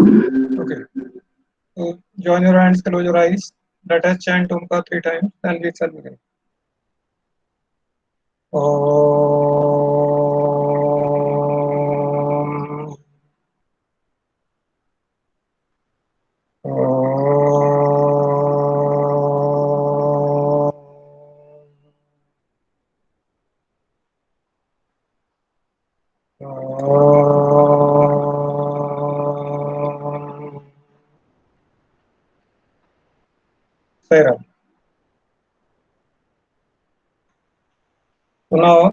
Okay. So join your hands, close your eyes. Let us chant Omkar 3 times, then we shall begin. Om. Sarah. So now,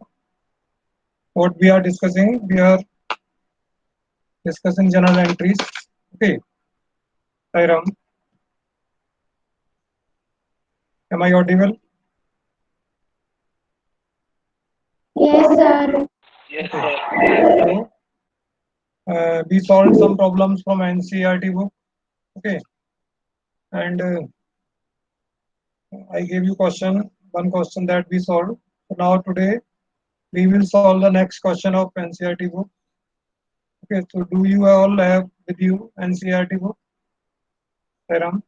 what we are discussing, we are discussing journal entries. Okay, Sairam, am I audible? Yes, sir. Yes, Okay, sir. so we solved some problems from NCERT book. Okay, and I gave you one question that we solved. So now today we will solve the next question of NCERT book. Okay, so do you all have with you NCERT book? Sairam,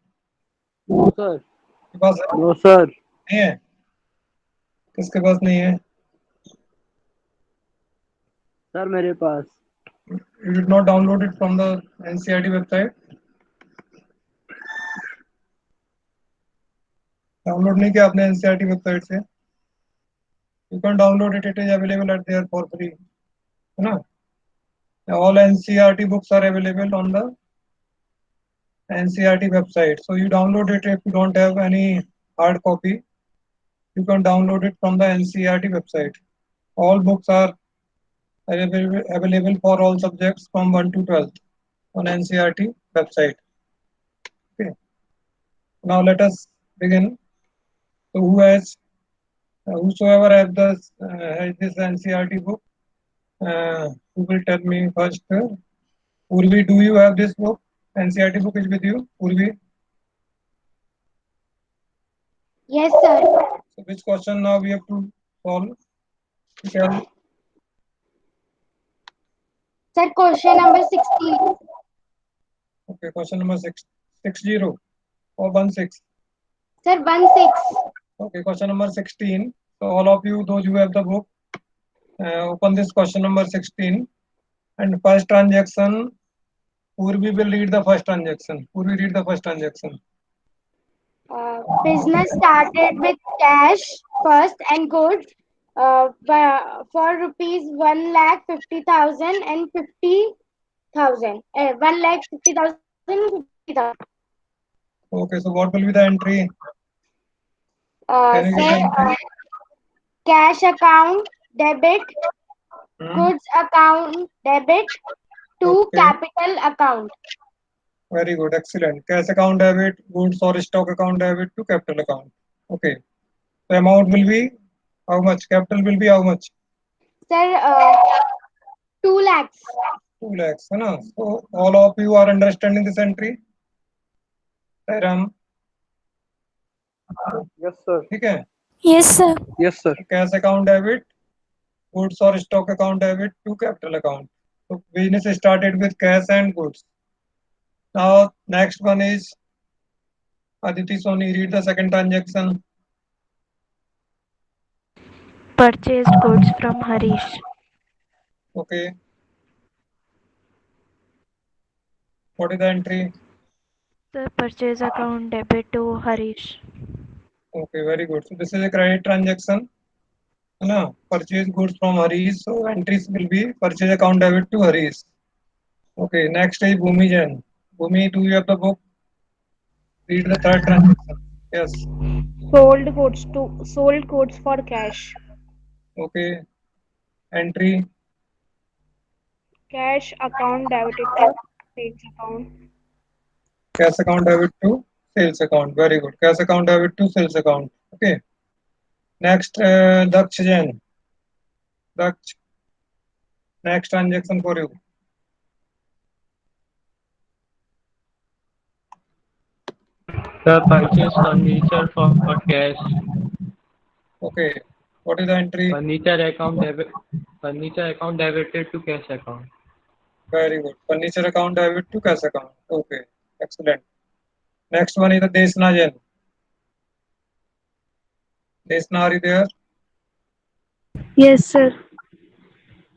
No, sir. के पास है? No, sir. नहीं है? किसके पास नहीं है? Sir मेरे पास. You did not download it from the NCERT website. Download नहीं किया आपने NCERT वेबसाइट से? You can download it. It is available at there for free. है ना? All NCERT books are available on the NCERT website. So you download it if you don't have any hard copy. You can download it from the NCERT website. All books are available for all subjects from 1 to 12th on NCERT website. Okay. Now let us begin. So whosoever has this NCERT book, who will tell me first? Urvi, do you have this book? NCERT book is with you, Urvi. Yes, sir. So which question now we have to solve? Tell. Sir, question number 16. Okay, question number 60 or 16. Sir, 16. Okay, question number 16. So all of you, those who have the book, open this question number 16. And first transaction, Urvi will read the first transaction. Urvi read the first transaction. Business started with cash first and goods for rupees 1,50,000 and 50,000. 1,50,000 and 50,000. Okay, so what will be the entry? Can you give the Sir, entry? cash account debit, Hmm. goods account debit to Okay, capital account. very good, excellent. Cash account debit, goods or stock account debit to capital account. Okay, the amount will be how much? Capital will be how much? Sir, 2 lakhs. 2 lakhs, है ना? So all of you are understanding this entry? Ram, Yes, sir. ठीक है? Yes, sir. Yes, sir. Cash account debit, goods or stock account debit to capital account. So business started with cash and goods. Now next one is Aditi Soni. Read the second transaction. Purchased goods from Harish. Okay, what is the entry? The purchase account debit to Harish. Okay, very good. So this is a credit transaction. है ना? Purchase goods from Harish. So entries will be purchase account debit to Harish. Okay, next is Bhumi Jain. Bhumi, do you have the book? Read the third transaction. Yes. Sold goods for cash. Okay. Entry. Cash account debited to sales account. Cash account debit to sales account. Very good. Cash account debit to sales account. Okay. Next, Daksh Jain. Daksh. Next transaction for you. The purchase furniture for cash. Okay. What is the entry? Furniture account debited to cash account. Very good. Furniture account debit to cash account. Okay, excellent. Next one is the Desna Jain. Desna, are you there? Yes, sir.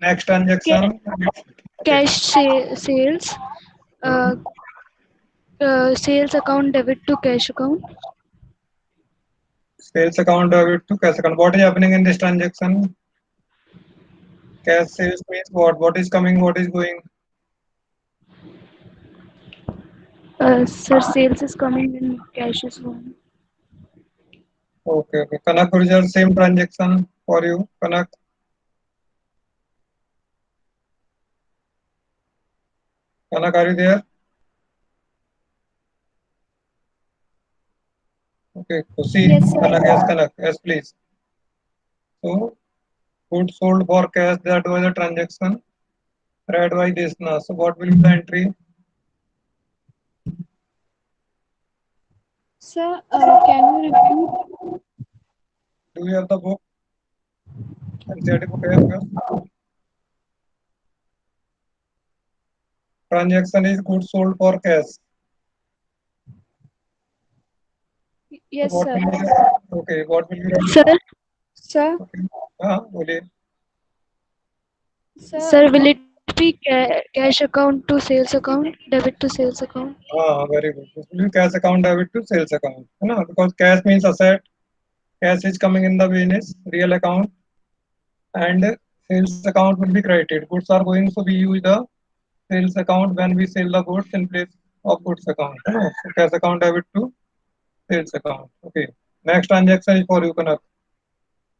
Next transaction. Okay. Sales. Uh, Sales account debit to cash account. Sales account debit to cash account. What is happening in this transaction? Cash sales means what? What is coming? What is going? Sir, sales is coming in cash is going. Okay, okay. Kanak Gurjar, same transaction for you. Kanak. Kanak, are you there? Okay, Khushi. Yes, sir. Kanak, yes, Kanak. Yes, please. So, goods sold for cash, that was a transaction. Read by Desna. So, what will be the entry? Sir, can you repeat? Do you have the book? NCERT book have you? Transaction is goods sold for cash. Yes, What sir. will be the, okay, what will be the, Sir, okay. हाँ, बोलिए. sir, will it be cash account to sales account, debit to sales account? Very good. This will be cash account debit to sales account. है ना? Because cash means asset. Cash is coming in the business, real account, and sales account will be credited. Goods are going, so we use the sales account when we sell the goods in place of goods account. है ना? So cash account debit to sales account. Okay. Next transaction is for you, Kanak.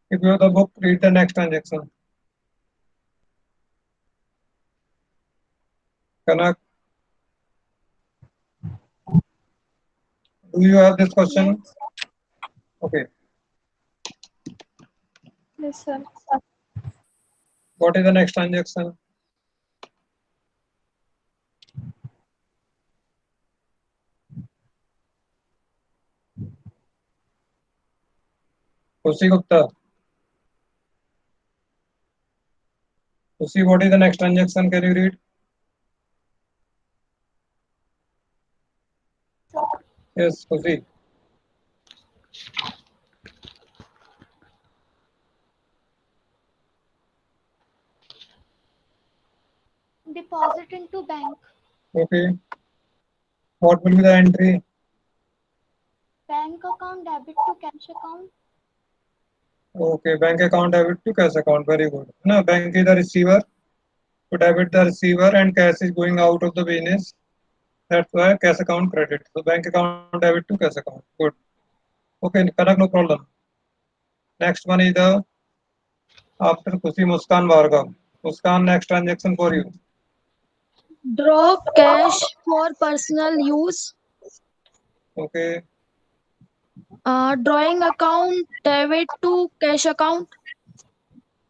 If you have the book, read the next transaction. Kanak, do you have this question? Okay. Yes, sir. What is the next transaction? Khushi Gupta. Khushi, what is the next transaction? Can you read? Yes, Khushi. Deposit into bank. Okay. What will be the entry? Bank account debit to cash account. Okay, bank account debit to cash account. Very good. No, bank is the receiver. To debit the receiver and cash is going out of the business. That's why cash account credit. So bank account debit to cash account. Good. Okay, correct, no problem. Next one is the after Khushi Muskan Bhargav. Muskan, next transaction for you. Draw cash for personal use. Okay. Drawing account debit to cash account.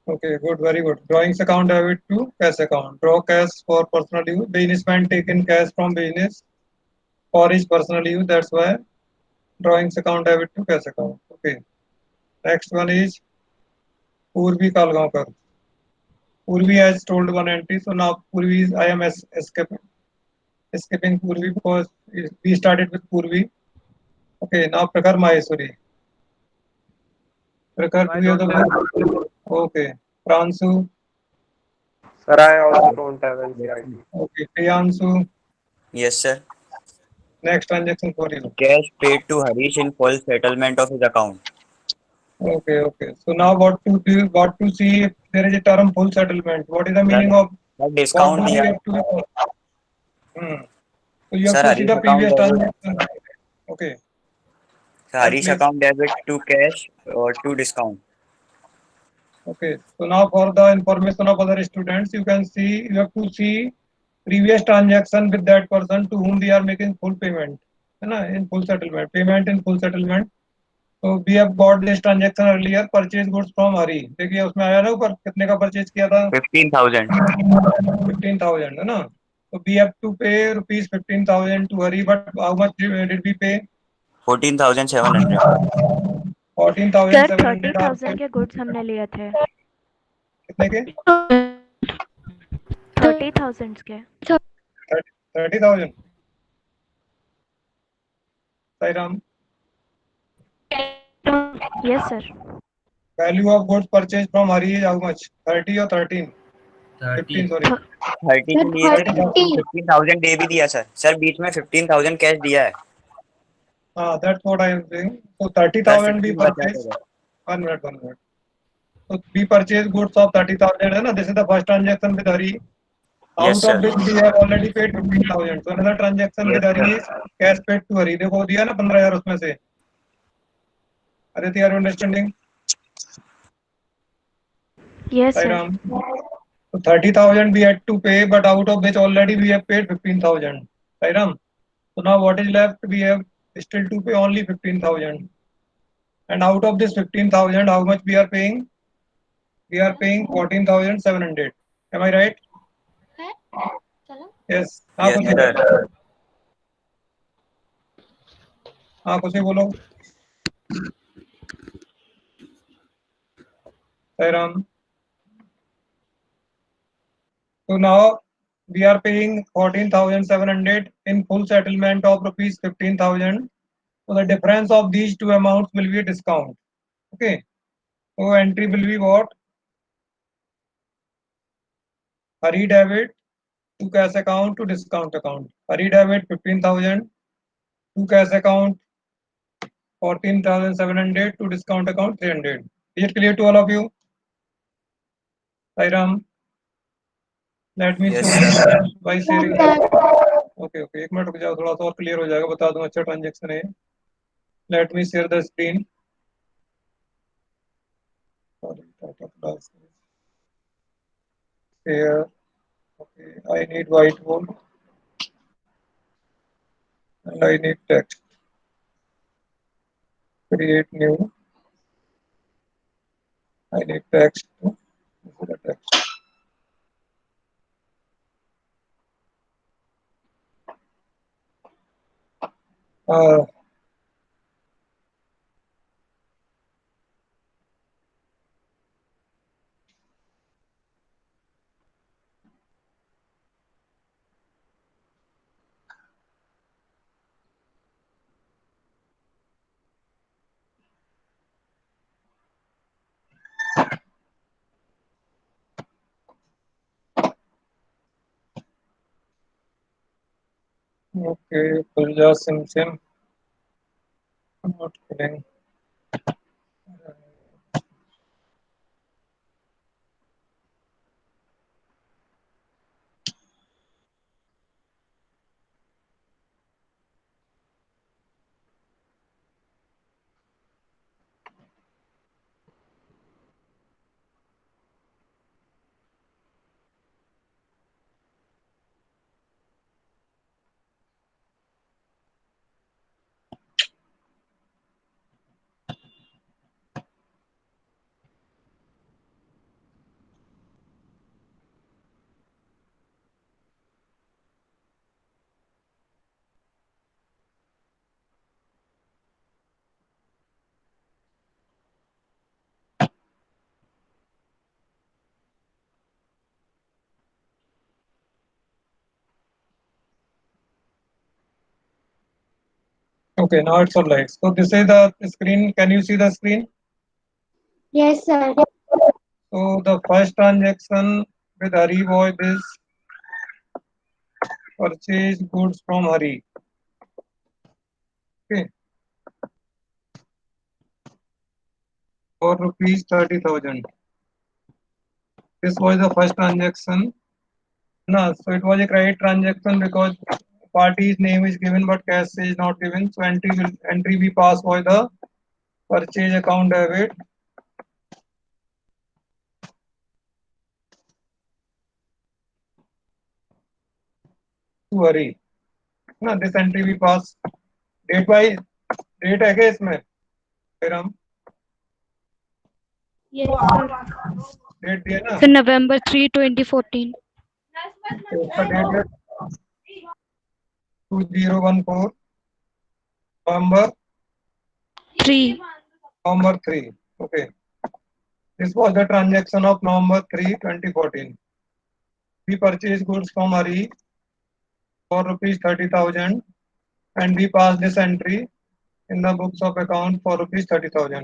Okay, good, very good. Drawings account debit to cash account. Draw cash for personal use. Businessman taken cash from business for his personal use. That's why drawings account debit to cash account. Okay. Next one is Purvi Kalgaonkar. Purvi has told one entry, so now Purvi is I am escaping Purvi because we started with Purvi. Okay, now Prakhar Maheshwari. Prakhar, do you have the book? Okay. Pransu. Sir, I also don't have any idea. Okay. Priyansu. Yes, sir. Next transaction for you. Cash paid to Harish in full settlement of his account. Okay, okay. So now what to do? What to see if there is a term full settlement? What is the meaning of Sir, what discount do we दिया. have to? So you have Sir, to see Harish the account previous debit. transaction. Okay. Sir, Yes, Harish please. account debit to cash or to discount. Okay. So now for the information of other students, you can see you have to see previous transaction with that person to whom we are making full payment. है ना? In full settlement. Payment in full settlement. So we have got this transaction earlier. Purchase goods from Hari. देखिए उसमें आया ना ऊपर कितने का purchase किया था? 15,000. 15,000 है ना? So we have to pay rupees 15,000 to Hari, but how much did we pay? 14,700. 14,700 sir आपके 30,000 के गुड्स हमने लिए थे. कितने के? 30,000 के 30,000. Sairam, yes sir. value of goods purchased from Hari is how much? 30 or 13? 15, sorry. 30 के लिए सर 30. 15,000 दे भी दिया सर बीच में 15,000 कैश दिया है That's what I am saying. So sir 30,000 be 15 बचा purchased. था 1 minute, 1 minute. So we purchased goods of 30,000 है ना? This is the first transaction with Hari. Yes, Out of sir. which we have already paid 15,000. So another transaction with Yes, Hari is cash paid to Hari. देखो दिया ना 15,000 उसमें से. Aditi, are you understanding? Yes sir. Sairam. So 30,000 we had to pay, but out of which already we have paid 15,000. Sairam. So now what is left? We have still to pay only 15,000. And out of this 15,000, how much we are paying? We are paying 14,700. Am I right? है चलो Yes. yes कुछ sir कुछ ही बोलो. Sairam. So now we are paying 14,700 in full settlement of rupees 15,000. So the difference of these two amounts will be a discount. Okay. So entry will be what? Hari debit to cash account to discount account. Hari debit 15,000 to cash account 14,700 to discount account 300. Is it clear to all of you? Sairam, let me Yes, show sir. you by sharing. Okay, एक minute रुक जाओ थोड़ा सा और clear हो जाएगा बता दूं अच्छा ट्रांजैक्शन है. Let me share the screen. Sorry, Tata Plus. Share. Okay, I need whiteboard and I need text. Create new. I need text. This is the text. Okay, Pulja Sim. Not kidding. Okay, now it's all right. So this is the screen. Can you see the screen? Yes, sir. So the first transaction with Hari was this purchase goods from Hari. Okay. For rupees 30,000. This was the first transaction. No, so it was a credit transaction because party's name is given but cash is not given. So entry we pass for the purchase account debit to Hari. No, this entry we pass date by date है क्या इसमें? फिर हम Yes, sir. Date दिया ना? So November 3, 2014. तो उसका date है 2014 November 3. 3. Okay. This was the transaction of November 3, 2014. we purchase goods from Hari for rupees 30,000 and we pass this entry in the books of account for rupees 30,000.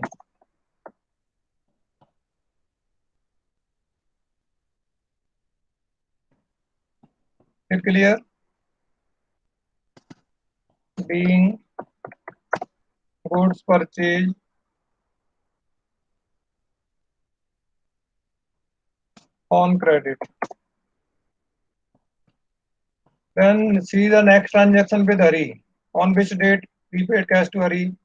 Is it clear? Being goods purchased on credit. Then see the next transaction with Hari. On which date we paid cash to Hari?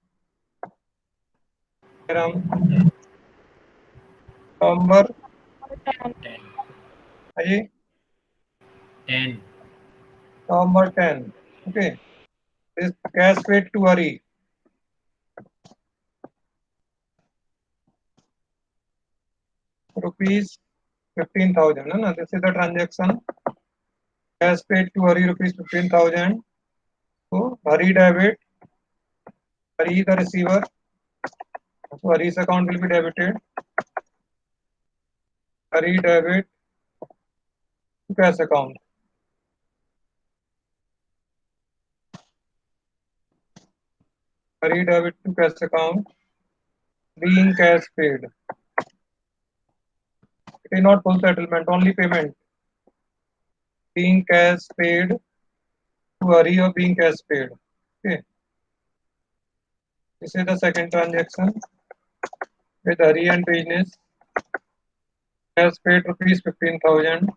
November 10. Hari? 10. November 10. Okay. This cash paid to Hari. Rupees 15,000. No? This is the transaction. Cash paid to Hari rupees 15,000. So Hari debit. Hari the receiver. So Hari's account will be debited. Hari debit to cash account. Hari debit to cash account. Being cash paid. It is not full settlement, only payment. Being cash paid to Hari or being cash paid. Okay. This is the second transaction with Hari and business. Cash paid rupees 15,000.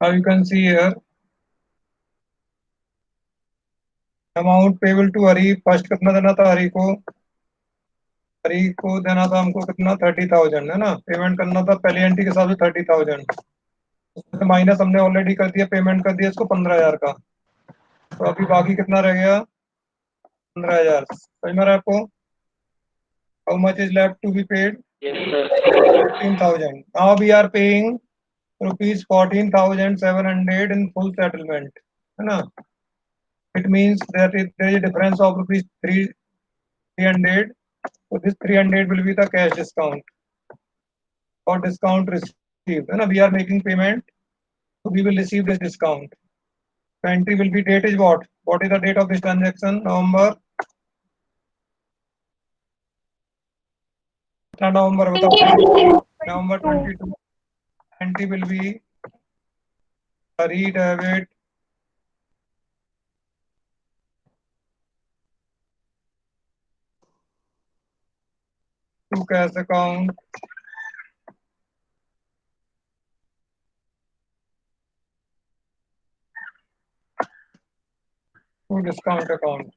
Now you can see here amount payable to Hari. First कितना देना था Hari को? Hari को देना था हमको कितना 30,000 है ना? पेमेंट करना था पहली एंट्री के हिसाब से 30,000. उसमें माइनस हमने ऑलरेडी कर दिया, पेमेंट कर दिया इसको 15,000 का. तो अभी बाकी कितना रह गया? 15,000. समझ में आ रहा है आपको? How much is left to be paid? Yes, sir. 15,000. Now we are paying rupees 14,700 in full settlement. है ना? It means that there is a difference of rupees 300. So this 300 will be the cash discount or discount received. है ना? We are making payment, so we will receive this discount. The entry will be date is what? What is the date of this transaction? November. November बताओ. November 22. Entry will be Hari debit to cash account to discount account.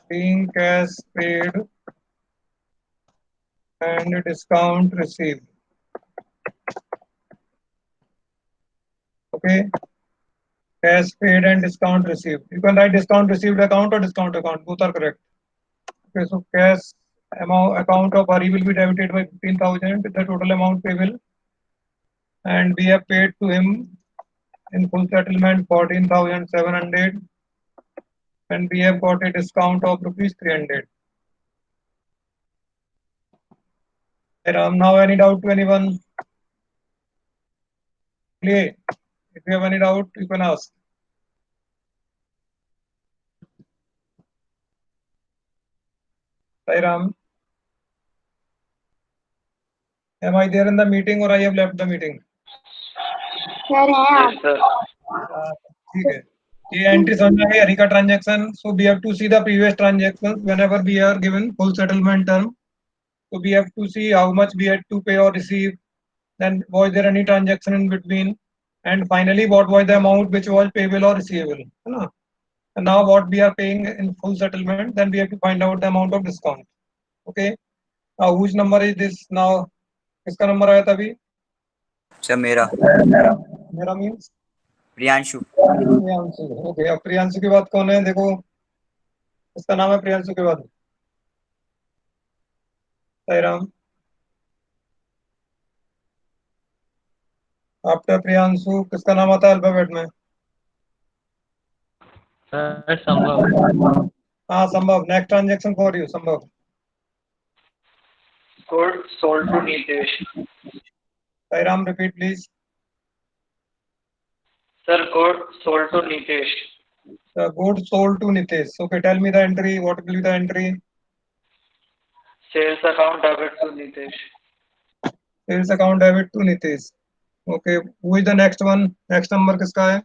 Being cash paid and discount received. Okay. Cash paid and discount received. You can write discount received account or discount account. Both are correct. Okay. So cash amount account of Hari will be debited by 15,000. The total amount payable, and we have paid to him in full settlement 14,700, and we have got a discount of rupees 300. Now any doubt to anyone? Clear? If you have any doubt, you can ask. Ram, am I there in the meeting or I have left the meeting? Yes, sir. ठीक है. ये entry समझ में आ गई हरी का transaction. So we have to see the previous transactions whenever we are given full settlement term. So we have to see how much we had to pay or receive. Then was there any transaction in between? And finally, what was the amount which was payable or receivable? है ना? And now what we are paying in full settlement, then we have to find out the amount of discount. Okay. Now whose number is this now? किसका number आया था अभी? Sir मेरा मेरा means Priyanshu. Priyanshu. Okay. अब प्रियांशु के बाद कौन है? देखो इसका नाम है प्रियांशु के बाद साईराम. आफ्टर प्रियांशु किसका नाम आता है अल्फाबेट में? सर संभव। हाँ संभव. नेक्स्ट ट्रांजेक्शन फॉर यू संभव. Gold sold to Nitesh. Sairam, repeat please. Sir, gold sold to Nitesh. The goods sold to Nitesh. Okay, tell me the entry. What will be the entry? Sales account debit to Nitesh. Sales account debit to Nitesh. Okay, who is the next one? Next number किसका है?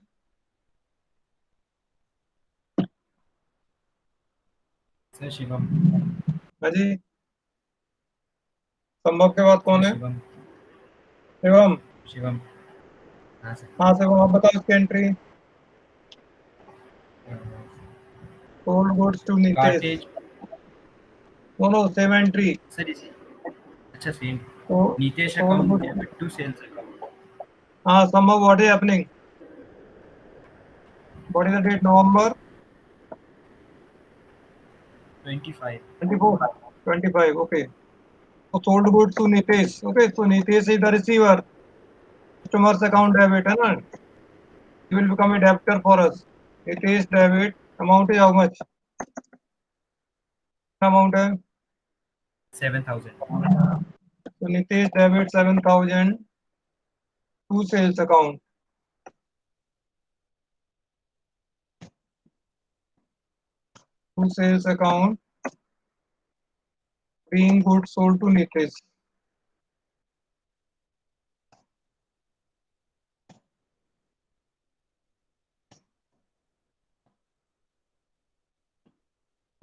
Sir Shivam. हाँ जी. संभव के बाद कौन है? शिवम. शिवम. शिवम. हाँ sir. हाँ शिवम, आप बताओ इसकी entry. Sold goods to Nitesh. Cartage. No, same entry. Sir इसी. अच्छा same. So, Nitesh sold account goods. Debit to sales account. हाँ Sambhav, what is happening? What is the date? November 25. 24, 25. Okay. So sold goods to Nitesh. Okay, so Nitesh is the receiver. Customer's account debit है ना? He will become a debtor for us. Nitesh debit. Amount is how much? Amount है? 7,000. So Nitesh debit 7,000 to sales account. To sales account. Being goods sold to Nitesh.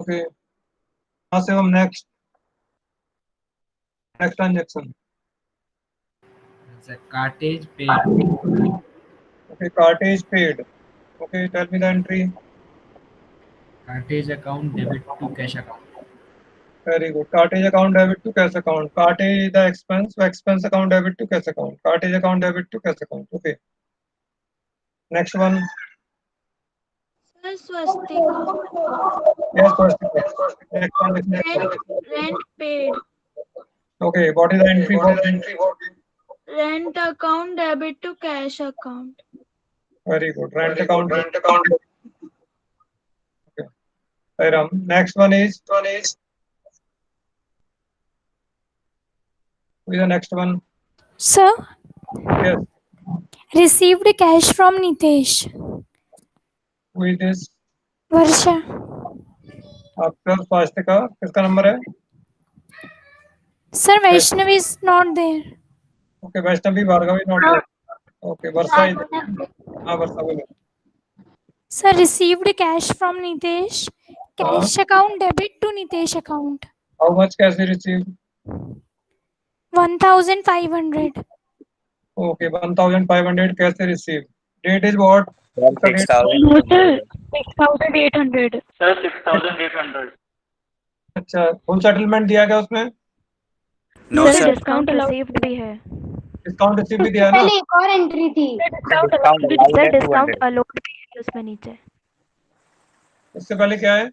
Okay. Now say next. Next transaction. Sir cartage paid. Okay, cartage paid. Okay, tell me the entry. Cartage account debit to cash account. Very good. Cartage account debit to cash account. Cartage is the expense. So expense account debit to cash account. Cartage account debit to cash account. Okay. Next one. Sir, swastika. Yes, first. Next one is next one. Rent paid. Okay, what is the entry for? Rent account debit to cash account. Very good. Rent account. Okay. Sairam. Next one is. Who is the next one? Sir, Yes. received cash from Nitesh. Who is this? Varsha. आपका स्वास्थ्य का किसका number है? Sir, Vaishnavi is not there. Okay, Vaishnavi Bhargavi not there. Okay, Varsa is there. हाँ वर्षा बोलो. Sir, received cash from Nitesh. Cash account debit to Nitesh account. How much cash he received? 1,500. Okay, 1,500 cash he received. Date is what? Sir, इसका date 6,000. 6,800. Sir, 6,800. अच्छा, full settlement दिया गया उसमें? No sir sir. Discount received भी है. Discount receive भी दिया है ना? पहले एक और एंट्री थी. Discount allowed सर है डिस्काउंट 200. अलोड भी है उसमें नीचे. इससे पहले क्या है?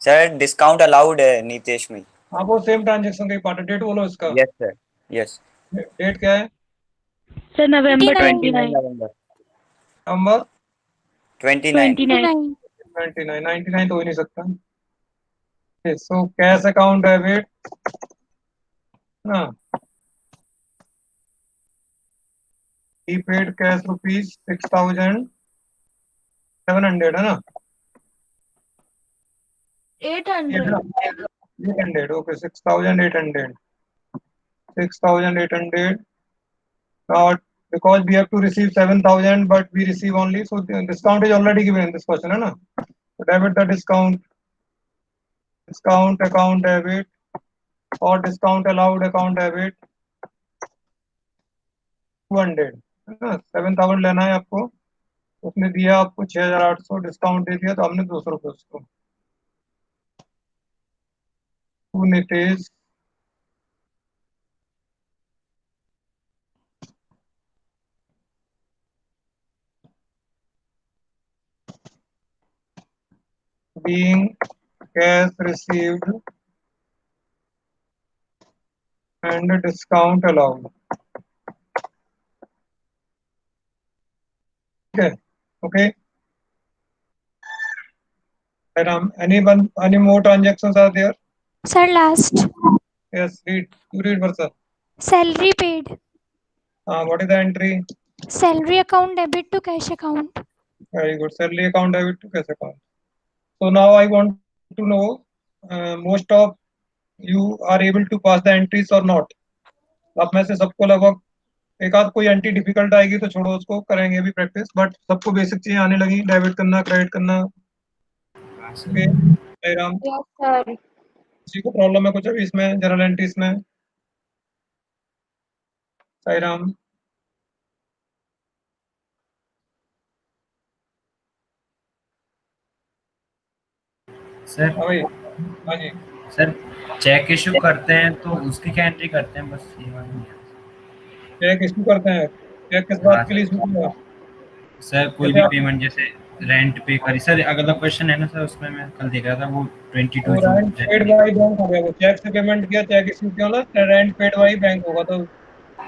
सर डिस्काउंट अलाउड है नीतेश में. हाँ वो सेम ट्रांजेक्शन का ही पार्ट है. डेट बोलो इसका. Yes sir. यस. डेट क्या है? Sir, November 29. 29 नवंबर. नंबर 29. 29. 99. 99 तो हो ही नहीं सकता. सो कैश अकाउंट डेबिट ना. he paid cash rupees 6,700 है ना? 800. 800. Okay, 6,800. 6,800. Not because we have to receive 7,000, but we receive only. So the discount is already given in this question, है ना? So debit the discount. Discount account debit or discount allowed account debit 200. है ना? 7,000 लेना है आपको. उसने दिया आपको 6,800. डिस्काउंट दे दिया तो हमने 200 रुपये उसको. To Nitesh being cash received and discount allowed. है. Okay. Any more transactions are there? Sir, last. Yes, read. You read first. Salary paid. What is the entry? Salary account debit to cash account. Very good. Salary account debit to cash account. So now I want to know, most of you are able to pass the entries or not? आप में से सबको लगभग एक आध कोई entry difficult आएगी तो छोड़ो, उसको करेंगे अभी प्रैक्टिस, बट सबको बेसिक चीजें आने लगी, डेबिट करना, क्रेडिट करना. Okay Ram, Yes, sir. किसी को प्रॉब्लम है कुछ अभी इसमें जनरल एंट्रीज में? साई राम. सर हाँ भाई. हाँ जी. सर चेक इशू करते हैं तो उसकी क्या एंट्री करते हैं, बस ये वाला नहीं है। चेक इशू करते हैं, चेक किस बात के लिए इशू किया? सर कोई भी पेमेंट जैसे रेंट पे करी। सर अगला क्वेश्चन है ना सर, उसमें मैं कल देख रहा था वो 22 तो रेंट पेड बाय बैंक हो गया, वो चेक से पेमेंट किया, चेक इशू किया ना, रेंट पेड बाय बैंक होगा, तो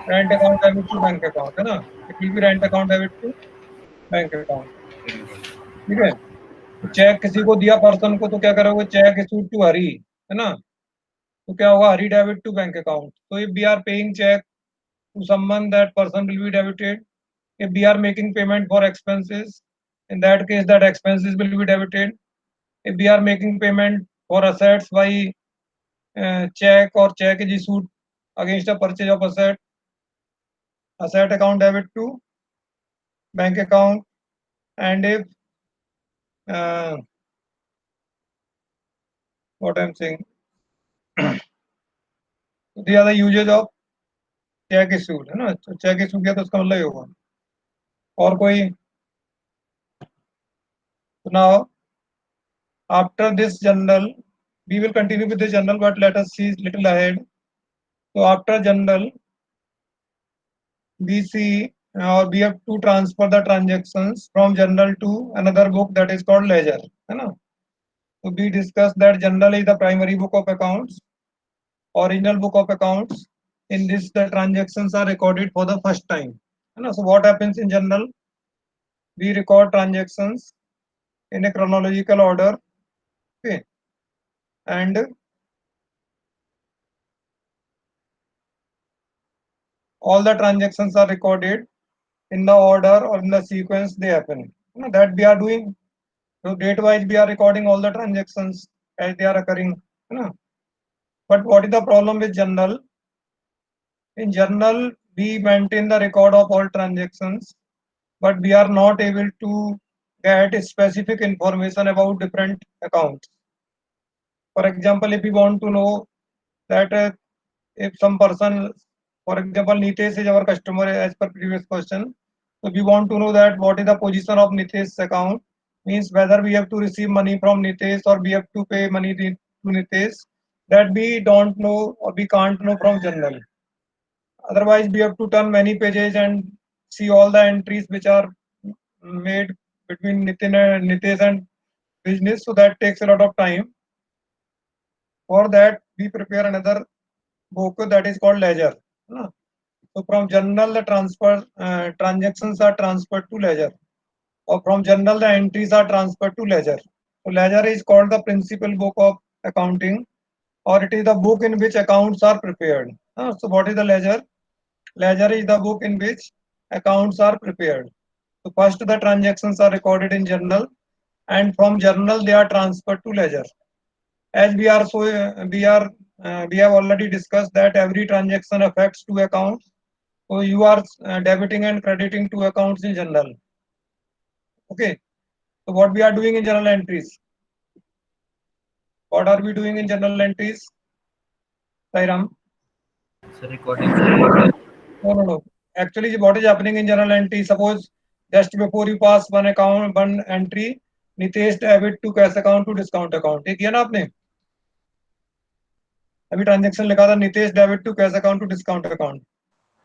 rent account debit to bank account है ना, it will be rent account debit to bank account. ठीक है. तो चेक किसी को दिया पर्सन को, तो क्या करोगे, चेक इशूड टू हरी, है ना, तो क्या होगा, Hari debit to bank account. तो if we are paying cheque to someone, that person will be debited. If we are making payment for expenses, in that case that expenses will be debited. If we are making payment for assets by check, or check is issued against a purchase of asset, asset account debit to bank account. And if what I'm saying, the other usage of check issued, है ना, तो check issue किया तो उसका मतलब ही होगा. और कोई? So now after this general, we will continue with the general, but let us see little ahead. So after general, we see, or we have to transfer the transactions from general to another book that is called ledger, है ना. So we discussed that general is the primary book of accounts, original book of accounts. In this the transactions are recorded for the first time, है ना. So what happens in general, we record transactions in a chronological order. Okay. And all the transactions are recorded in the order or in the sequence they happen, you know, that we are doing. So date wise we are recording all the transactions as they are occurring, you know. But what is the problem with journal? In journal we maintain the record of all transactions, but we are not able to get specific information about different accounts. For example, if we want to know that if some person, for example, Nitesh is our customer as per previous question. So we want to know that what is the position of Nitesh's account, means whether we have to receive money from Nitesh or we have to pay money to Nitesh. That we don't know, or we can't know from journal. Otherwise, we have to turn many pages and see all the entries which are made between Nitesh and business. So that takes a lot of time. For that, we prepare another book that is called ledger. So from journal, the transactions are transferred to ledger, or from journal, the entries are transferred to ledger. So ledger is called the principal book of accounting, or it is the book in which accounts are prepared. So what is the ledger? Ledger is the book in which accounts are prepared. So first the transactions are recorded in journal, and from journal they are transferred to ledger. As we have already discussed that every transaction affects two accounts. So you are debiting and crediting two accounts in journal. Okay. So what we are doing in journal entries? What are we doing in journal entries? Sairam? Sir recording. No. Actually, what is happening in journal entry? Suppose just before you pass one entry, Nitesh debit to cash account to discount account. ये किया ना आपने? अभी transaction लिखा था Nitesh debit to cash account to discount account.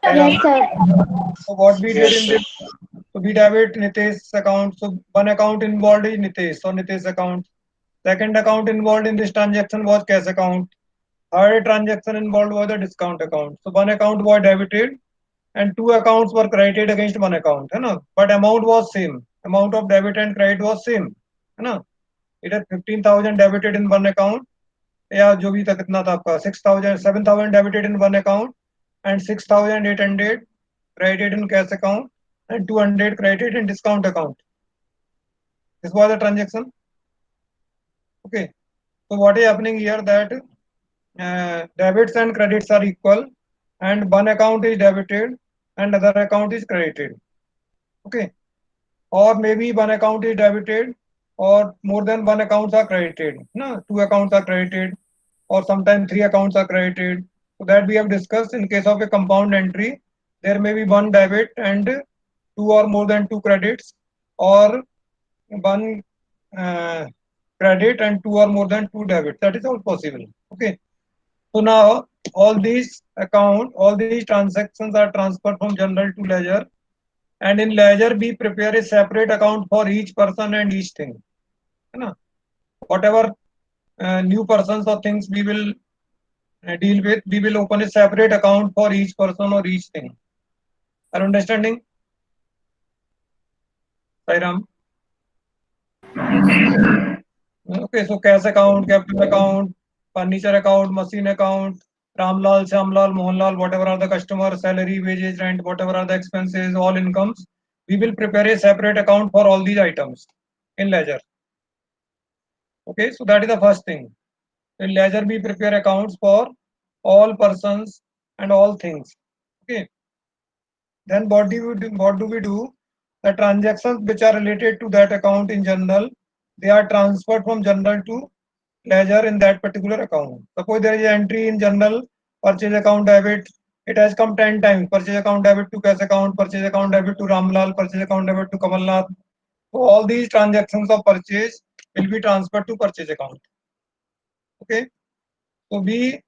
Yes, sir. So what we did in this, so we debit Nitesh account. So one account involved is Nitesh, so Nitesh account. Second account involved in this transaction was cash account. Third transaction involved was the discount account. So one account was debited and two accounts were credited against one account, है ना, but amount was same, amount of debit and credit was same, है ना. It is 15,000 debited in one account, या जो भी था कितना था आपका 7,000 debited in one account and 6,800 credited in cash account and 200 credited in discount account. This was the transaction. Okay, so what is happening here that debits and credits are equal and one account is debited and other account is credited. Okay, or maybe one account is debited or more than one accounts are credited. No, two accounts are credited or sometimes three accounts are credited. So that we have discussed. In case of a compound entry, there may be one debit and two or more than two credits, or one credit and two or more than two debits. That is all possible. Okay. So now all these transactions are transferred from general to ledger, and in ledger we prepare a separate account for each person and each thing. Whatever new persons or things we will deal with, we will open a separate account for each person or each thing. Are you understanding? Sairam? Okay, so cash account, capital account, furniture account, machine account, Ramlal, Shamlal, Mohanlal, whatever are the customer, salary, wages, rent, whatever are the expenses, all incomes, we will prepare a separate account for all these items in ledger. Okay, so that is the first thing. In ledger, we prepare accounts for all persons and all things. Okay. Then what do we do? The transactions which are related to that account in general, they are transferred from general to ledger in that particular account. Suppose there is an entry in general, purchase account debit, it has come 10 times. Purchase account debit to cash account, purchase account debit to Ramlal, purchase account debit to Kamalnath. So all these transactions of purchase will be transferred to purchase account. Okay. So we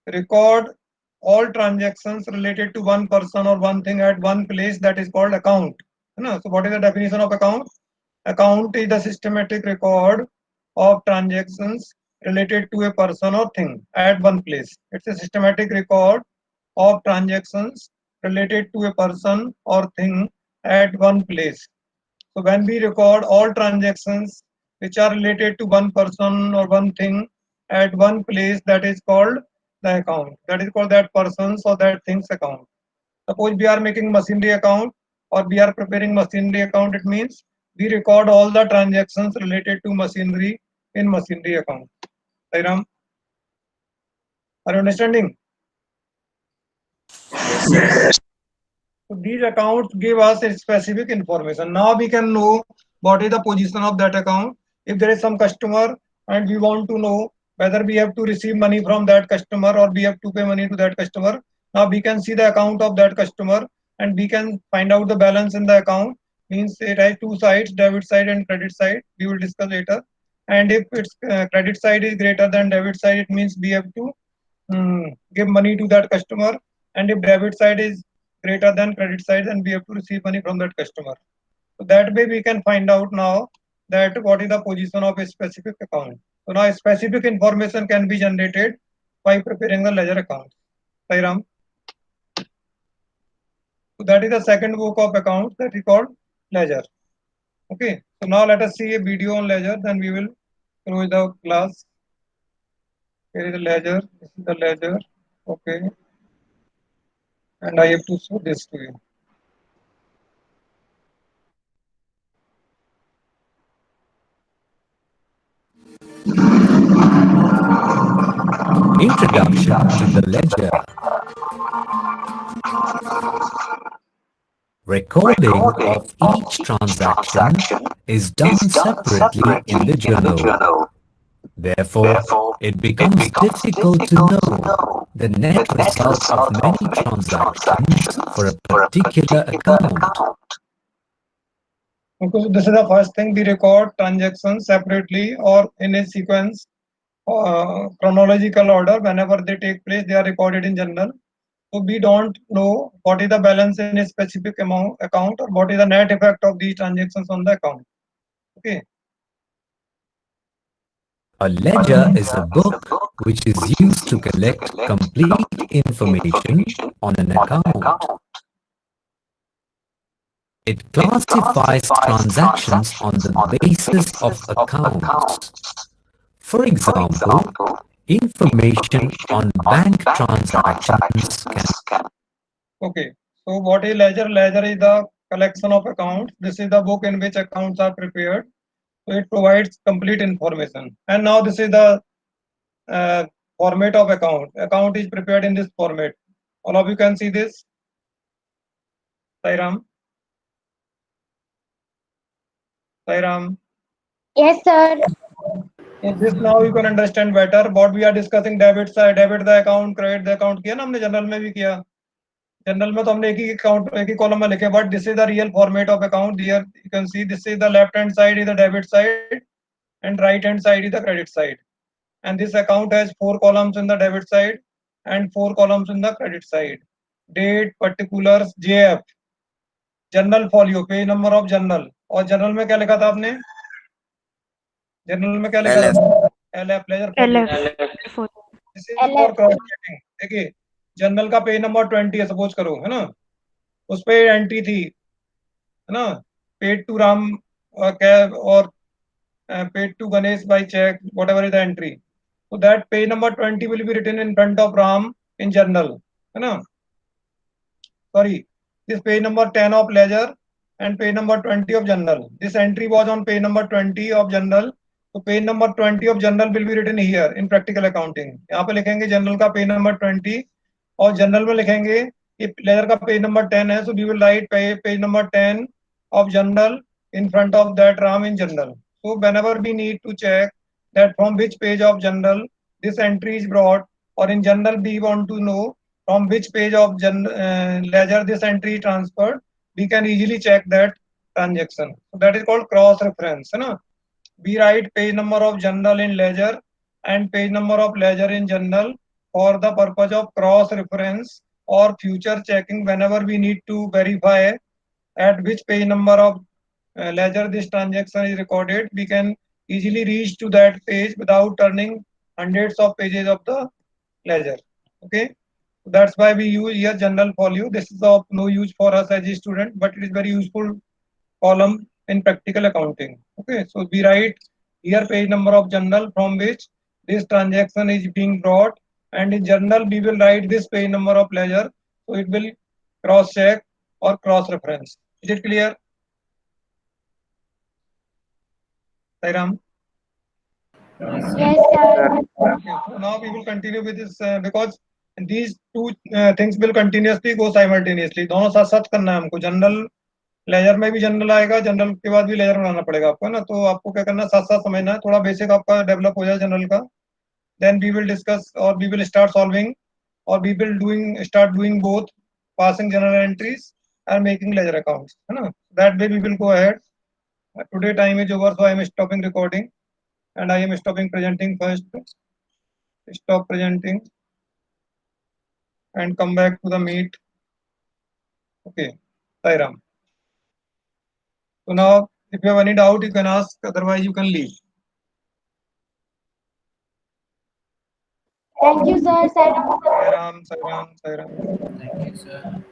record all transactions related to one person or one thing at one place, that is called account. So what is the definition of account? Account is the systematic record of transactions related to a person or thing at one place. It's a systematic record of transactions related to a person or thing at one place. So when we record all transactions which are related to one person or one thing at one place, that is called the account. That is called that person's or that thing's account. Suppose we are making machinery account or we are preparing machinery account, it means we record all the transactions related to machinery in machinery account. Sairam, are you understanding? Yes. So these accounts give us a specific information. Now we can know what is the position of that account. If there is some customer and we want to know whether we have to receive money from that customer or we have to pay money to that customer, now we can see the account of that customer and we can find out the balance in the account. Means it has two sides, debit side and credit side. We will discuss later. And if its credit side is greater than debit side, it means we have to give money to that customer. And if debit side is greater than credit side, then we have to receive money from that customer. So that way we can find out now that what is the position of a specific account. So now specific information can be generated by preparing the ledger account. Sairam. So that is the second book of accounts, that is called ledger. Okay. So now let us see a video on ledger, then we will close the class. Here is the ledger. This is the ledger. Okay. And I have to show this to you. Introduction to the ledger. Recording of each transaction is done separately in the journal. Therefore, it becomes difficult to know the net result of many transactions for a particular account. Okay, so this is the first thing, we record transactions separately or in a sequence, chronological order. Whenever they take place, they are recorded in general. So we don't know what is the balance in a specific account or what is the net effect of these transactions on the account. Okay. A ledger is a book which is used to collect complete information on an account. It classifies transactions on the basis of accounts. For example, information on bank transactions can. Okay. So what is ledger? Ledger is the collection of accounts. This is the book in which accounts are prepared. So it provides complete information. And now this is the format of account. Account is prepared in this format. All of you can see this. Sairam. Sairam. Yes, sir. So this now you can understand better what we are discussing. Debit side, debit the account, credit the account किया ना हमने general में भी किया. General में तो हमने एक ही अकाउंट एक ही कॉलम में लिखे, but this is the real format of account. Here you can see this is the left hand side is the debit side and right hand side is the credit side, and this account has 4 columns in the debit side and 4 columns in the credit side. Date, particulars, JF, journal folio, page number of journal. और journal में क्या लिखा था आपने? journal में क्या लिखा था? LF, ledger folio. LF. This is for cross checking. देखिए journal का पेज नंबर 20 है सपोज करो, है ना, उस पे एंट्री थी, है ना, पेड टू राम और paid to Ganesh by check, whatever is the entry. So that page number 20 will be written in front of Ram in journal. है ना? Sorry, this page number 10 of ledger and page number 20 of journal. This entry was on page number 20 of journal. So page number 20 of journal will be written here in practical accounting. यहाँ पे लिखेंगे journal का page number 20 और journal में लिखेंगे कि ledger का page number 10 है. So we will write page number 10 of journal in front of that Ram in journal. So whenever we need to check that from which page of journal this entry is brought, or in journal we want to know from which page of ledger this entry is transferred, we can easily check that transaction. So that is called cross reference. है ना? We write page number of journal in ledger and page number of ledger in journal for the purpose of cross reference or future checking. Whenever we need to verify at which page number of ledger this transaction is recorded, we can easily reach to that page without turning hundreds of pages of the ledger. Okay, that's why we use here journal folio. This is of no use for us as a student, but it is very useful column in practical accounting. Okay, so we write here page number of journal from which this transaction is being brought, and in journal we will write this page number of ledger, so it will cross check or cross reference. Is it clear? Sairam? Yes, sir. Okay, so now we will continue with this because these two things will continuously go simultaneously. दोनों साथ साथ करना है हमको. General ledger में भी general आएगा, general के बाद भी लेजर बनाना पड़ेगा आपको, है ना. तो आपको क्या करना है, साथ साथ समझना है, थोड़ा बेसिक आपका डेवलप हो जाए जनरल का. Then we will discuss or we will start solving or we will start doing both, passing journal entries and making ledger accounts, है ना. That way we will go ahead. Today time is over, so I am stopping recording and I am stopping presenting first. Stop presenting and come back to the meet. Okay, Sairam. So now, if you have any doubt, you can ask. Otherwise, you can leave. Thank you, sir. Sairam. Sairam, Sairam, Sairam. Thank you, sir.